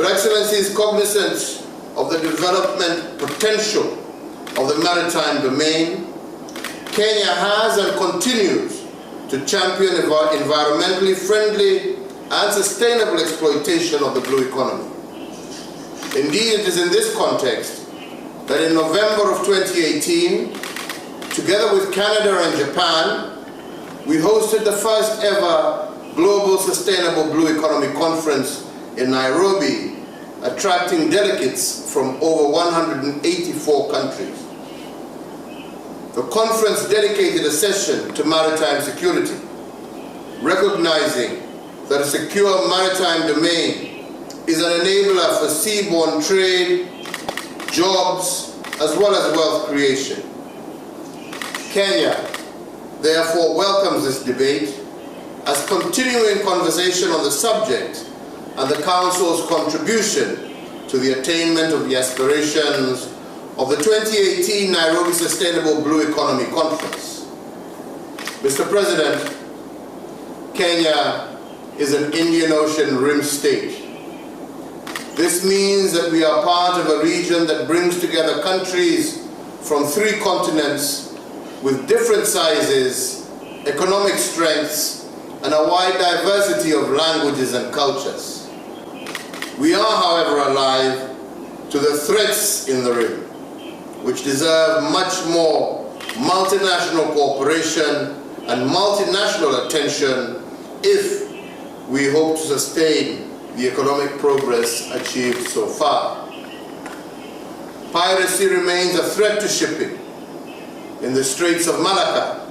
Your Excellency is cognizant of the development potential of the maritime domain. Kenya has and continues to champion environmentally friendly and sustainable exploitation of the blue economy. Indeed, it is in this context that in November of 2018, together with Canada and Japan, we hosted the first ever Global Sustainable Blue Economy Conference in Nairobi, attracting delegates from over 184 countries. The conference dedicated a session to maritime security, recognizing that a secure maritime domain is an enabler for seaborne trade, jobs, as well as wealth creation. Kenya, therefore, welcomes this debate as continuing conversation on the subject and the Council's contribution to the attainment of the aspirations of the 2018 Nairobi Sustainable Blue Economy Conference. Mr. President, Kenya is an Indian Ocean rim state. This means that we are part of a region that brings together countries from 3 continents with different sizes, economic strengths, and a wide diversity of languages and cultures. We are, however, alive to the threats in the rim, which deserve much more multinational cooperation and multinational attention if we hope to sustain the economic progress achieved so far. Piracy remains a threat to shipping. In the Straits of Malacca,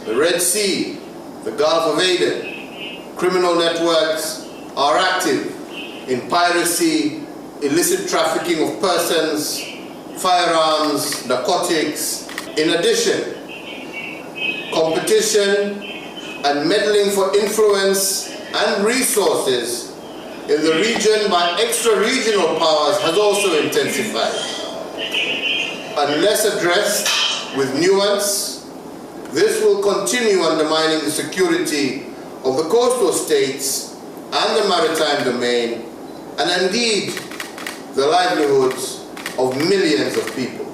the Red Sea, the Gulf of Aden, criminal networks are active in piracy, illicit trafficking of persons, firearms, narcotics. In addition, competition and meddling for influence and resources in the region by extra-regional powers has also intensified. Unless addressed with nuance, this will continue undermining the security of the coastal states and the maritime domain, and indeed the livelihoods of millions of people.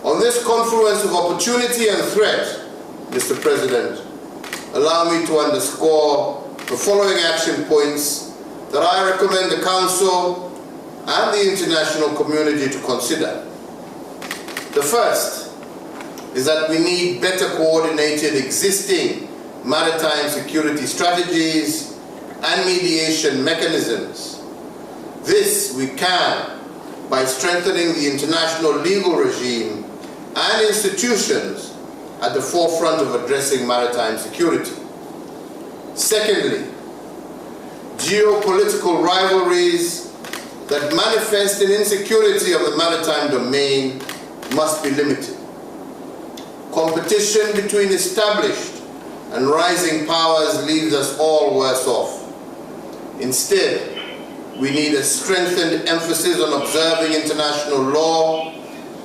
On this confluence of opportunity and threat, Mr. President, allow me to underscore the following action points that I recommend the Council and the international community to consider. The first is that we need better coordinated existing maritime security strategies and mediation mechanisms. This we can by strengthening the international legal regime and institutions at the forefront of addressing maritime security. Secondly, geopolitical rivalries that manifest in insecurity of the maritime domain must be limited. Competition between established and rising powers leaves us all worse off. Instead, we need a strengthened emphasis on observing international law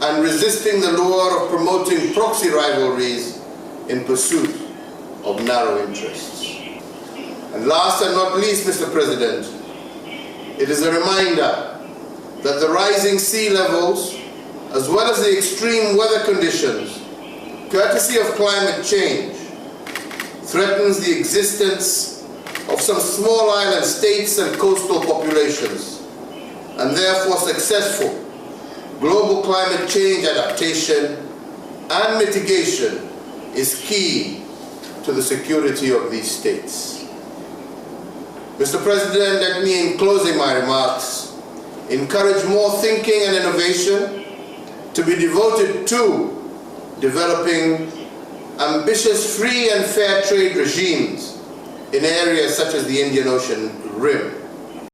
and resisting the lure of promoting proxy rivalries in pursuit of narrow interests. And last and not least, Mr. President, it is a reminder that the rising sea levels, as well as the extreme weather conditions, courtesy of climate change, threatens the existence of some small island states and coastal populations, and therefore successful global climate change adaptation and mitigation is key to the security of these states. Mr. President, let me, in closing my remarks, encourage more thinking and innovation to be devoted to developing ambitious free and fair trade regimes in areas such as the Indian Ocean Rim.